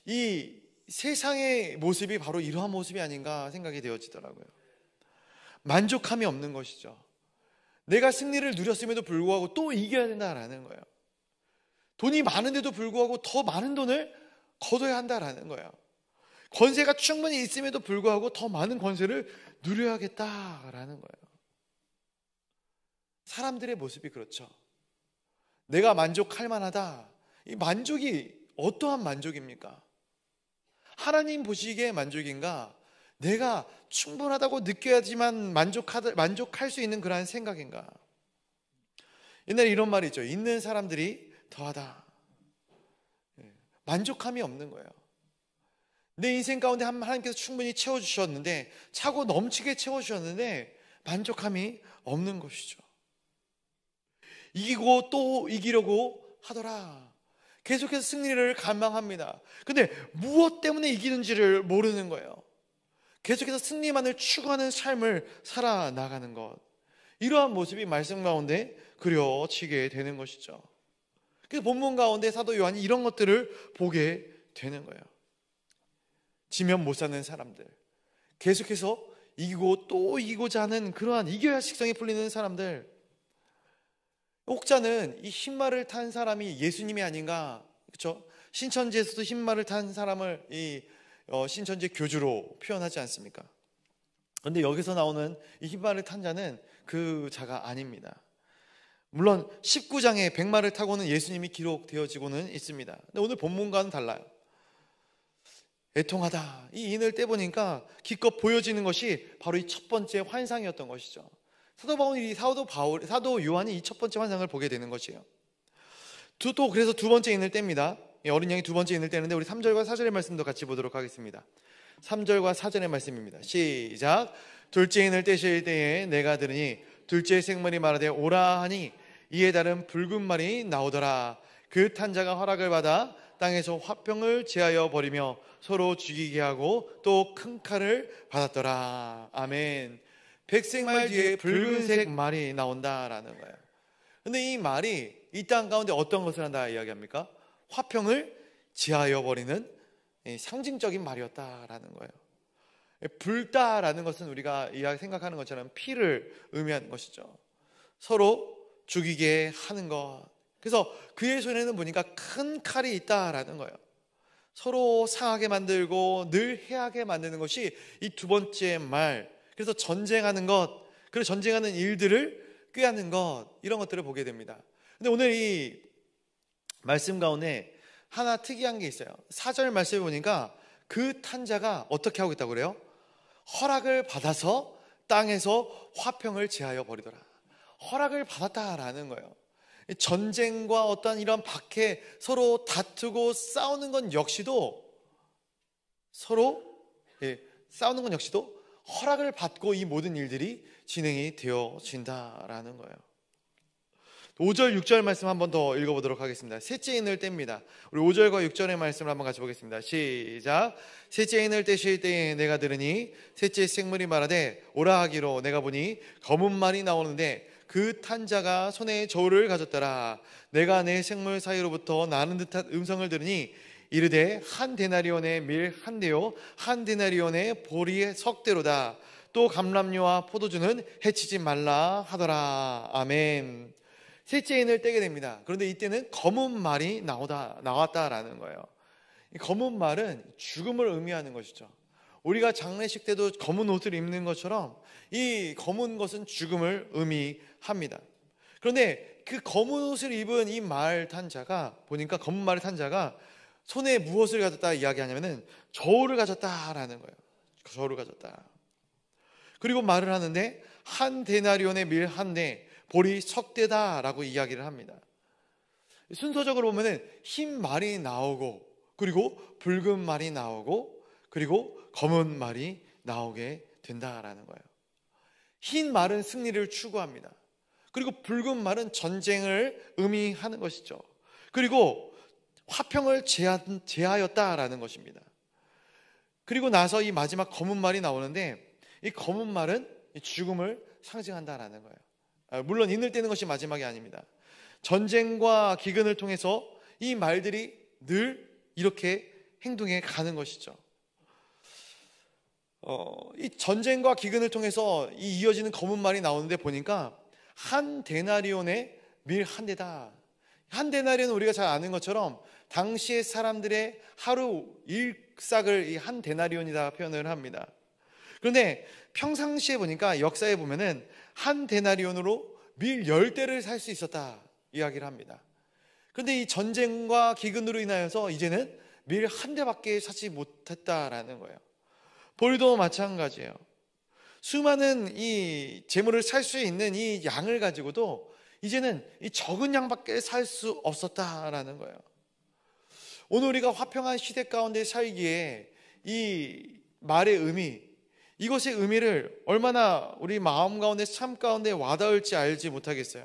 이 세상의 모습이 바로 이러한 모습이 아닌가 생각이 되어지더라고요. 만족함이 없는 것이죠. 내가 승리를 누렸음에도 불구하고 또 이겨야 된다라는 거예요. 돈이 많은데도 불구하고 더 많은 돈을 거둬야 한다라는 거예요. 권세가 충분히 있음에도 불구하고 더 많은 권세를 누려야겠다라는 거예요. 사람들의 모습이 그렇죠. 내가 만족할 만하다. 이 만족이 어떠한 만족입니까? 하나님 보시기에 만족인가? 내가 충분하다고 느껴야지만 만족할 수 있는 그러한 생각인가? 옛날에 이런 말이 있죠. 있는 사람들이 더하다. 만족함이 없는 거예요. 내 인생 가운데 하나님께서 충분히 채워주셨는데, 차고 넘치게 채워주셨는데 만족함이 없는 것이죠. 이기고 또 이기려고 하더라. 계속해서 승리를 갈망합니다. 근데 무엇 때문에 이기는지를 모르는 거예요. 계속해서 승리만을 추구하는 삶을 살아나가는 것, 이러한 모습이 말씀 가운데 그려지게 되는 것이죠. 그래서 본문 가운데 사도 요한이 이런 것들을 보게 되는 거예요. 지면 못 사는 사람들, 계속해서 이기고 또 이기고자 하는 그러한 이겨야 식성이 풀리는 사람들. 혹자는 이 흰말을 탄 사람이 예수님이 아닌가, 그렇죠? 신천지에서도 흰말을 탄 사람을 신천지 교주로 표현하지 않습니까? 그런데 여기서 나오는 이 흰말을 탄 자는 그 자가 아닙니다. 물론 19장에 백마를 타고는 예수님이 기록되어지고는 있습니다. 근데 오늘 본문과는 달라요. 애통하다, 이 인을 떼보니까 기껏 보여지는 것이 바로 이 첫 번째 환상이었던 것이죠. 사도 요한이 이 첫 번째 환상을 보게 되는 것이에요. 또 그래서 두 번째 인을 뗍니다. 어린 양이 두 번째 인을 떼는데 우리 3절과 4절의 말씀도 같이 보도록 하겠습니다. 3절과 4절의 말씀입니다. 시작. 둘째 인을 떼실 때에 내가 들으니 둘째 생물이 말하되 오라 하니 이에 다른 붉은 말이 나오더라. 그 탄 자가 허락을 받아 땅에서 화병을 제하여 버리며 서로 죽이게 하고 또 큰 칼을 받았더라. 아멘. 백색 말 뒤에 붉은색 말이 나온다라는 거예요. 근데 이 말이 이 땅 가운데 어떤 것을 한다 이야기합니까? 화평을 제하여 버리는 상징적인 말이었다라는 거예요. 불다라는 것은 우리가 생각하는 것처럼 피를 의미하는 것이죠. 서로 죽이게 하는 것. 그래서 그의 손에는 보니까 큰 칼이 있다라는 거예요. 서로 상하게 만들고 늘 해하게 만드는 것이 이 두 번째 말. 그래서 전쟁하는 것, 그리고 전쟁하는 일들을 꾀하는 것, 이런 것들을 보게 됩니다. 근데 오늘 이 말씀 가운데 하나 특이한 게 있어요. 4절 말씀에 보니까 그 탄자가 어떻게 하고 있다고 그래요? 허락을 받아서 땅에서 화평을 제하여 버리더라. 허락을 받았다라는 거예요. 전쟁과 어떤 이런 박해, 서로 다투고 싸우는 건 역시도 허락을 받고 이 모든 일들이 진행이 되어진다라는 거예요. 5절, 6절 말씀 한 번 더 읽어보도록 하겠습니다. 셋째 인을 뗍니다. 우리 5절과 6절의 말씀을 한번 같이 보겠습니다. 시작. 셋째 인을 떼실 때에 내가 들으니 셋째 생물이 말하되 오라 하기로 내가 보니 검은 말이 나오는데 그 탄 자가 손에 저울을 가졌더라. 내가 내 생물 사이로부터 나는 듯한 음성을 들으니 이르되 한 데나리온의 밀 한 대요 한 데나리온의 보리 석 대로다. 또 감람류와 포도주는 해치지 말라 하더라. 아멘. 셋째 인을 떼게 됩니다. 그런데 이때는 검은 말이 나왔다라는 거예요. 이 검은 말은 죽음을 의미하는 것이죠. 우리가 장례식 때도 검은 옷을 입는 것처럼 이 검은 것은 죽음을 의미합니다. 그런데 그 검은 옷을 입은 이 말 탄 자가 보니까 검은 말을 탄 자가 손에 무엇을 가졌다 이야기하냐면은 저울을 가졌다라는 거예요. 저울을 가졌다. 그리고 말을 하는데 한 데나리온의 밀 한 대, 보리 석 대다라고 이야기를 합니다. 순서적으로 보면은 흰 말이 나오고, 그리고 붉은 말이 나오고, 그리고 검은 말이 나오게 된다라는 거예요. 흰 말은 승리를 추구합니다. 그리고 붉은 말은 전쟁을 의미하는 것이죠. 그리고 화평을 제하였다라는 것입니다. 그리고 나서 이 마지막 검은 말이 나오는데 이 검은 말은 죽음을 상징한다라는 거예요. 물론 인을 떼는 것이 마지막이 아닙니다. 전쟁과 기근을 통해서 이 말들이 늘 이렇게 행동에 가는 것이죠. 이 전쟁과 기근을 통해서 이 이어지는 검은 말이 나오는데 보니까 한 데나리온의 밀 한 대다. 한 데나리온은 우리가 잘 아는 것처럼 당시의 사람들의 하루 일삭을 이 한 데나리온이다 표현을 합니다. 그런데 평상시에 보니까 역사에 보면은 한 데나리온으로 밀 10대를 살 수 있었다 이야기를 합니다. 그런데 이 전쟁과 기근으로 인하여서 이제는 밀 한 대밖에 사지 못했다라는 거예요. 볼도 마찬가지예요. 수많은 이 재물을 살 수 있는 이 양을 가지고도 이제는 이 적은 양밖에 살 수 없었다라는 거예요. 오늘 우리가 화평한 시대 가운데 살기에 이 말의 의미, 이것의 의미를 얼마나 우리 마음 가운데 삶 가운데 와닿을지 알지 못하겠어요.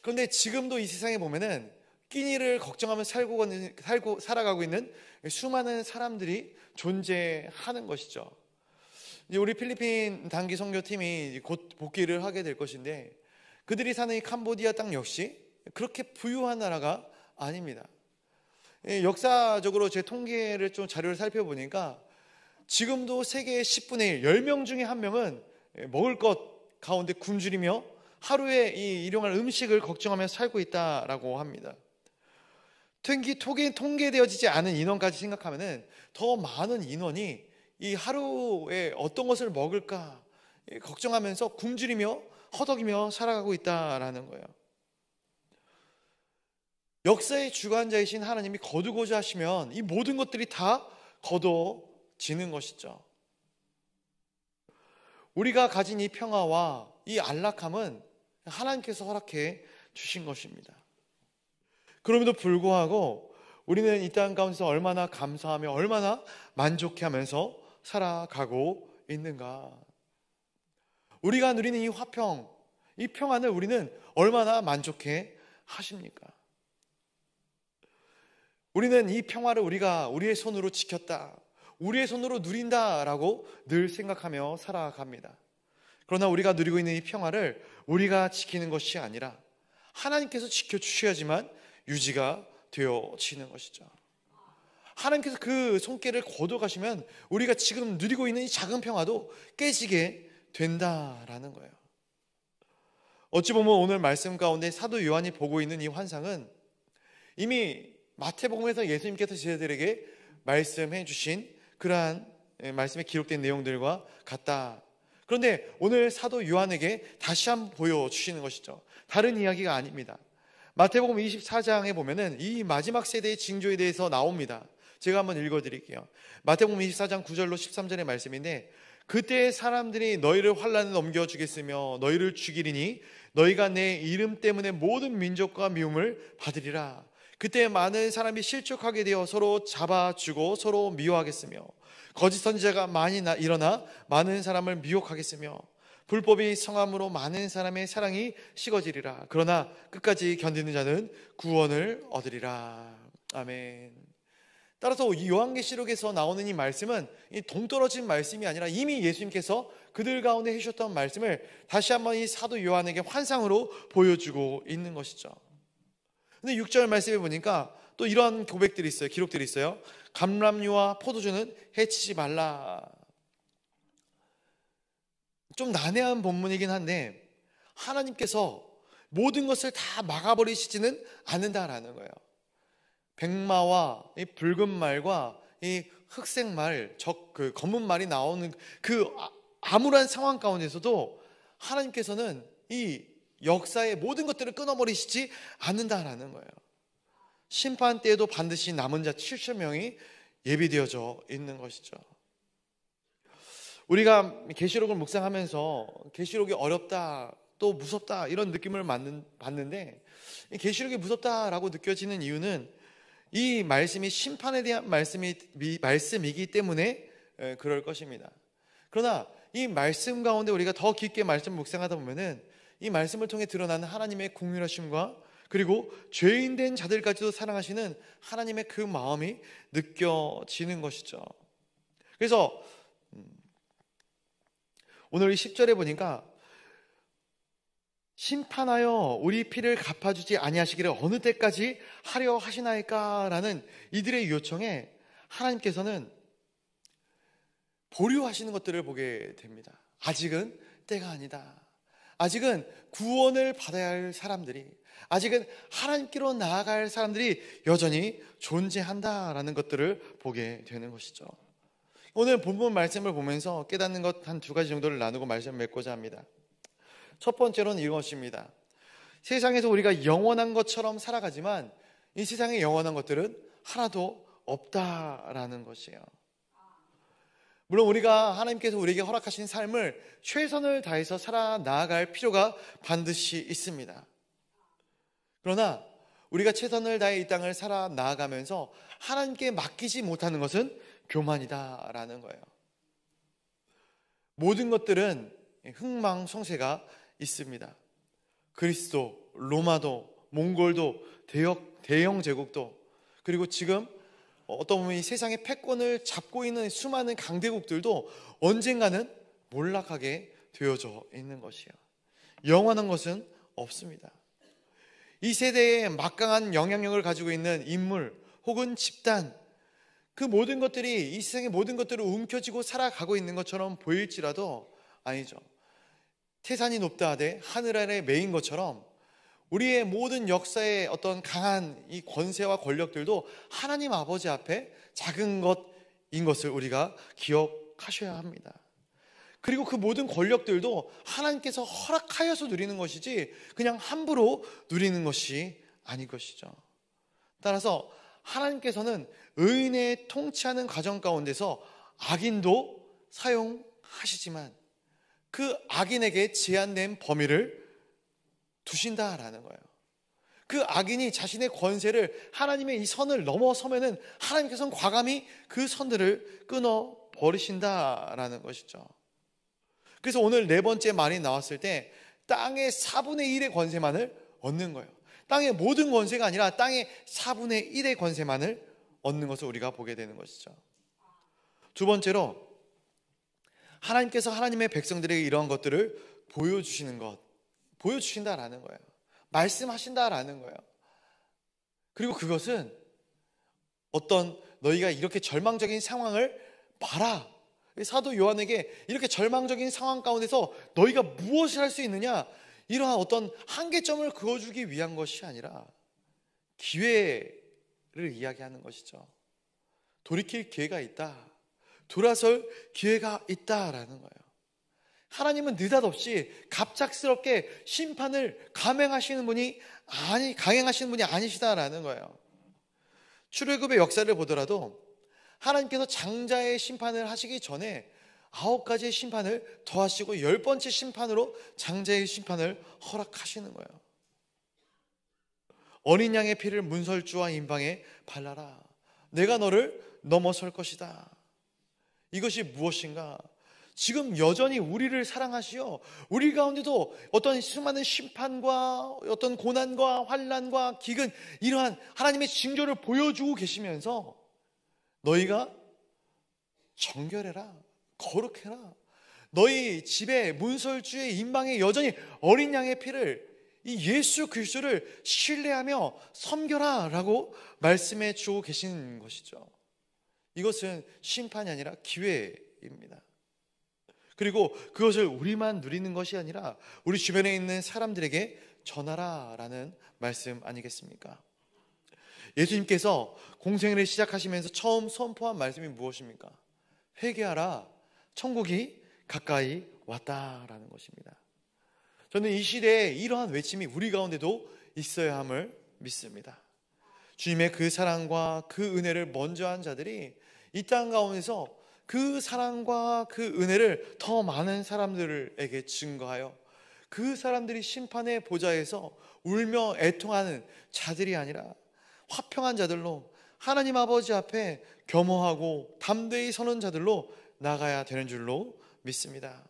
그런데 지금도 이 세상에 보면은 끼니를 걱정하며 살아가고 있는 수많은 사람들이 존재하는 것이죠. 이제 우리 필리핀 단기 선교팀이 곧 복귀를 하게 될 것인데 그들이 사는 이 캄보디아 땅 역시 그렇게 부유한 나라가 아닙니다. 역사적으로 제 통계를 좀 자료를 살펴보니까 지금도 세계의 10분의 1, 10명 중에 1명은 먹을 것 가운데 굶주리며 하루에 이 일용할 음식을 걱정하며 살고 있다라고 합니다. 통계되어지지 않은 인원까지 생각하면은 더 많은 인원이 이 하루에 어떤 것을 먹을까 걱정하면서 굶주리며 허덕이며 살아가고 있다라는 거예요. 역사의 주관자이신 하나님이 거두고자 하시면 이 모든 것들이 다 거둬지는 것이죠. 우리가 가진 이 평화와 이 안락함은 하나님께서 허락해 주신 것입니다. 그럼에도 불구하고 우리는 이 땅 가운데서 얼마나 감사하며 얼마나 만족해하면서 살아가고 있는가? 우리가 누리는 이 화평, 이 평안을 우리는 얼마나 만족해 하십니까? 우리는 이 평화를 우리가 우리의 손으로 지켰다, 우리의 손으로 누린다라고 늘 생각하며 살아갑니다. 그러나 우리가 누리고 있는 이 평화를 우리가 지키는 것이 아니라 하나님께서 지켜주셔야지만 유지가 되어지는 것이죠. 하나님께서 그 손길을 거둬가시면 우리가 지금 누리고 있는 이 작은 평화도 깨지게 된다라는 거예요. 어찌 보면 오늘 말씀 가운데 사도 요한이 보고 있는 이 환상은 이미 마태복음에서 예수님께서 제자들에게 말씀해 주신 그러한 말씀에 기록된 내용들과 같다. 그런데 오늘 사도 요한에게 다시 한번 보여주시는 것이죠. 다른 이야기가 아닙니다. 마태복음 24장에 보면은 이 마지막 세대의 징조에 대해서 나옵니다. 제가 한번 읽어드릴게요. 마태복음 24장 9절로 13절의 말씀인데, 그때 사람들이 너희를 환난에 넘겨주겠으며 너희를 죽이리니 너희가 내 이름 때문에 모든 민족과 미움을 받으리라. 그때 많은 사람이 실족하게 되어 서로 잡아주고 서로 미워하겠으며 거짓 선지자가 많이 일어나 많은 사람을 미혹하겠으며 불법이 성함으로 많은 사람의 사랑이 식어지리라. 그러나 끝까지 견디는 자는 구원을 얻으리라. 아멘. 따라서 이 요한계시록에서 나오는 이 말씀은 이 동떨어진 말씀이 아니라 이미 예수님께서 그들 가운데 해주셨던 말씀을 다시 한번 이 사도 요한에게 환상으로 보여주고 있는 것이죠. 근데 6절 말씀에 보니까 또 이런 고백들이 있어요. 기록들이 있어요. 감람류와 포도주는 해치지 말라. 좀 난해한 본문이긴 한데 하나님께서 모든 것을 다 막아버리시지는 않는다라는 거예요. 백마와 이 붉은 말과 이 흑색 말, 그 검은 말이 나오는 그 암울한 상황 가운데서도 하나님께서는 이 역사의 모든 것들을 끊어버리시지 않는다라는 거예요. 심판 때에도 반드시 남은 자 7,000명이 예비되어져 있는 것이죠. 우리가 계시록을 묵상하면서 계시록이 어렵다, 또 무섭다 이런 느낌을 받는데 계시록이 무섭다라고 느껴지는 이유는 이 말씀이 심판에 대한 말씀이기 때문에 그럴 것입니다. 그러나 이 말씀 가운데 우리가 더 깊게 말씀 묵상하다 보면은 이 말씀을 통해 드러나는 하나님의 긍휼하심과 그리고 죄인 된 자들까지도 사랑하시는 하나님의 그 마음이 느껴지는 것이죠. 그래서 오늘 이 10절에 보니까 심판하여 우리 피를 갚아주지 아니하시기를 어느 때까지 하려 하시나이까 라는 이들의 요청에 하나님께서는 보류하시는 것들을 보게 됩니다. 아직은 때가 아니다. 아직은 구원을 받아야 할 사람들이, 아직은 하나님께로 나아갈 할 사람들이 여전히 존재한다라는 것들을 보게 되는 것이죠. 오늘 본문 말씀을 보면서 깨닫는 것 한 두 가지 정도를 나누고 말씀을 맺고자 합니다. 첫 번째로는 이것입니다. 세상에서 우리가 영원한 것처럼 살아가지만 이 세상에 영원한 것들은 하나도 없다라는 것이에요. 물론 우리가 하나님께서 우리에게 허락하신 삶을 최선을 다해서 살아나갈 필요가 반드시 있습니다. 그러나 우리가 최선을 다해 이 땅을 살아나가면서 하나님께 맡기지 못하는 것은 교만이다라는 거예요. 모든 것들은 흥망성쇠가 있습니다. 그리스도, 로마도, 몽골도, 대영 제국도, 그리고 지금 어떤 보면 이 세상의 패권을 잡고 있는 수많은 강대국들도 언젠가는 몰락하게 되어져 있는 것이에요. 영원한 것은 없습니다. 이 세대에 막강한 영향력을 가지고 있는 인물 혹은 집단, 그 모든 것들이 이 세상의 모든 것들을 움켜쥐고 살아가고 있는 것처럼 보일지라도 아니죠. 태산이 높다 하되 하늘 아래 매인 것처럼 우리의 모든 역사의 어떤 강한 이 권세와 권력들도 하나님 아버지 앞에 작은 것인 것을 우리가 기억하셔야 합니다. 그리고 그 모든 권력들도 하나님께서 허락하여서 누리는 것이지 그냥 함부로 누리는 것이 아닌 것이죠. 따라서 하나님께서는 의인의 통치하는 과정 가운데서 악인도 사용하시지만 그 악인에게 제한된 범위를 두신다라는 거예요. 그 악인이 자신의 권세를, 하나님의 이 선을 넘어서면은 하나님께서는 과감히 그 선들을 끊어 버리신다라는 것이죠. 그래서 오늘 네 번째 말이 나왔을 때 땅의 4분의 1의 권세만을 얻는 거예요. 땅의 모든 권세가 아니라 땅의 4분의 1의 권세만을 얻는 것을 우리가 보게 되는 것이죠. 두 번째로 하나님께서 하나님의 백성들에게 이러한 것들을 보여주시는 것, 보여주신다라는 거예요. 말씀하신다라는 거예요. 그리고 그것은 어떤 너희가 이렇게 절망적인 상황을 봐라. 사도 요한에게 이렇게 절망적인 상황 가운데서 너희가 무엇을 할 수 있느냐, 이러한 어떤 한계점을 그어주기 위한 것이 아니라 기회를 이야기하는 것이죠. 돌이킬 기회가 있다, 돌아설 기회가 있다라는 거예요. 하나님은 느닷없이 갑작스럽게 심판을 강행하시는 분이 아니시다라는 거예요. 출애굽의 역사를 보더라도 하나님께서 장자의 심판을 하시기 전에 9가지의 심판을 더하시고 10번째 심판으로 장자의 심판을 허락하시는 거예요. 어린 양의 피를 문설주와 임방에 발라라. 내가 너를 넘어설 것이다. 이것이 무엇인가? 지금 여전히 우리를 사랑하시어 우리 가운데도 어떤 수많은 심판과 어떤 고난과 환난과 기근, 이러한 하나님의 징조를 보여주고 계시면서 너희가 정결해라, 거룩해라, 너희 집에 문설주의 임방에 여전히 어린 양의 피를, 이 예수 그리스도를 신뢰하며 섬겨라 라고 말씀해 주고 계신 것이죠. 이것은 심판이 아니라 기회입니다. 그리고 그것을 우리만 누리는 것이 아니라 우리 주변에 있는 사람들에게 전하라라는 말씀 아니겠습니까? 예수님께서 공생애를 시작하시면서 처음 선포한 말씀이 무엇입니까? 회개하라, 천국이 가까이 왔다라는 것입니다. 저는 이 시대에 이러한 외침이 우리 가운데도 있어야 함을 믿습니다. 주님의 그 사랑과 그 은혜를 먼저 한 자들이 이 땅 가운데서 그 사랑과 그 은혜를 더 많은 사람들에게 증거하여 그 사람들이 심판의 보좌에서 울며 애통하는 자들이 아니라 화평한 자들로, 하나님 아버지 앞에 겸허하고 담대히 서는 자들로 나가야 되는 줄로 믿습니다.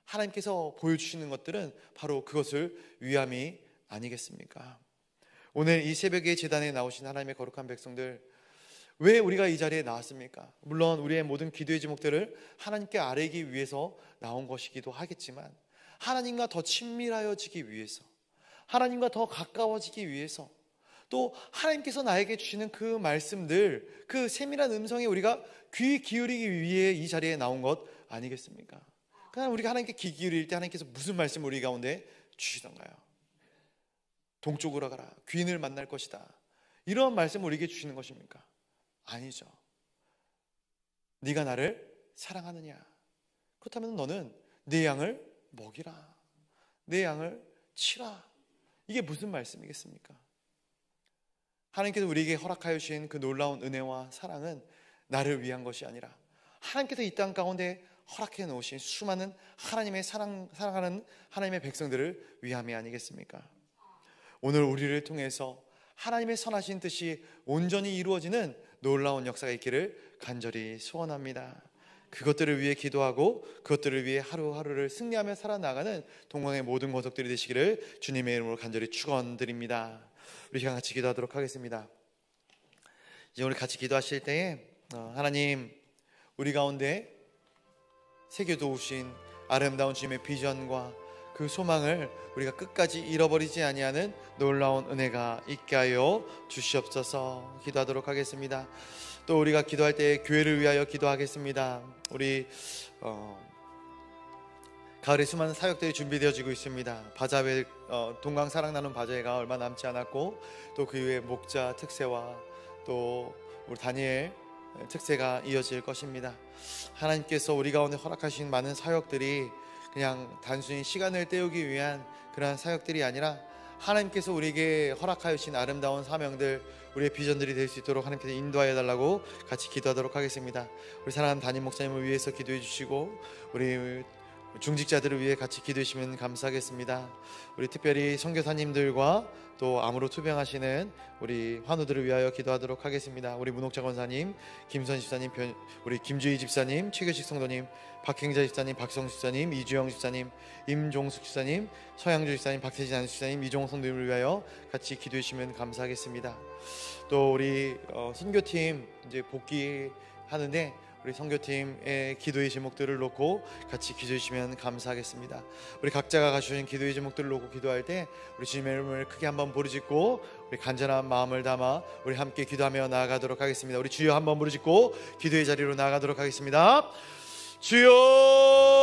하나님께서 보여주시는 것들은 바로 그것을 위함이 아니겠습니까? 오늘 이 새벽에 제단에 나오신 하나님의 거룩한 백성들, 왜 우리가 이 자리에 나왔습니까? 물론 우리의 모든 기도의 제목들을 하나님께 아뢰기 위해서 나온 것이기도 하겠지만, 하나님과 더 친밀하여지기 위해서, 하나님과 더 가까워지기 위해서, 또 하나님께서 나에게 주시는 그 말씀들, 그 세밀한 음성에 우리가 귀 기울이기 위해 이 자리에 나온 것 아니겠습니까? 그냥 우리가 하나님께 귀 기울일 때 하나님께서 무슨 말씀을 우리 가운데 주시던가요? 동쪽으로 가라, 귀인을 만날 것이다, 이런 말씀을 우리에게 주시는 것입니까? 아니죠. 네가 나를 사랑하느냐? 그렇다면 너는 내 양을 먹이라, 내 양을 치라. 이게 무슨 말씀이겠습니까? 하나님께서 우리에게 허락하여 주신 그 놀라운 은혜와 사랑은 나를 위한 것이 아니라 하나님께서 이 땅 가운데 허락해 놓으신 수많은 하나님의 사랑하는 하나님의 백성들을 위함이 아니겠습니까? 오늘 우리를 통해서 하나님의 선하신 뜻이 온전히 이루어지는 놀라운 역사가 있기를 간절히 소원합니다. 그것들을 위해 기도하고 그것들을 위해 하루하루를 승리하며 살아나가는 동방의 모든 권속들이 되시기를 주님의 이름으로 간절히 축원드립니다. 우리 시간 같이 기도하도록 하겠습니다. 이제 우리 같이 기도하실 때에 하나님, 우리 가운데 새겨두신 아름다운 주님의 비전과 그 소망을 우리가 끝까지 잃어버리지 아니하는 놀라운 은혜가 있게 하여 주시옵소서. 기도하도록 하겠습니다. 또 우리가 기도할 때 교회를 위하여 기도하겠습니다. 우리 가을에 수많은 사역들이 준비되어지고 있습니다. 바자회, 동강 사랑 나눔 바자회가 얼마 남지 않았고, 또 그 이후에 목자 특세와 또 우리 다니엘 특세가 이어질 것입니다. 하나님께서 우리 가운데 허락하신 많은 사역들이 그냥 단순히 시간을 때우기 위한 그러한 사역들이 아니라 하나님께서 우리에게 허락하여 주신 아름다운 사명들, 우리의 비전들이 될 수 있도록 하나님께서 인도하여 달라고 같이 기도하도록 하겠습니다. 우리 사랑하는 담임 목사님을 위해서 기도해 주시고 우리 중직자들을 위해 같이 기도해 주시면 감사하겠습니다. 우리 특별히 선교사님들과 또 암으로 투병하시는 우리 환우들을 위하여 기도하도록 하겠습니다. 우리 문옥자 권사님, 김선 집사님, 우리 김주희 집사님, 최교식 성도님, 박행자 집사님, 박성수 집사님, 이주영 집사님, 임종숙 집사님, 서양주 집사님, 박태진 안수 집사님, 이종호 성도님을 위하여 같이 기도해 주시면 감사하겠습니다. 또 우리 선교팀 이제 복귀하는데 우리 선교팀의 기도의 제목들을 놓고 같이 기도해 주시면 감사하겠습니다. 우리 각자가 가져오신 기도의 제목들을 놓고 기도할 때 우리 주님의 이름을 크게 한번 부르짖고 우리 간절한 마음을 담아 우리 함께 기도하며 나아가도록 하겠습니다. 우리 주여 한번 부르짖고 기도의 자리로 나아가도록 하겠습니다. 주여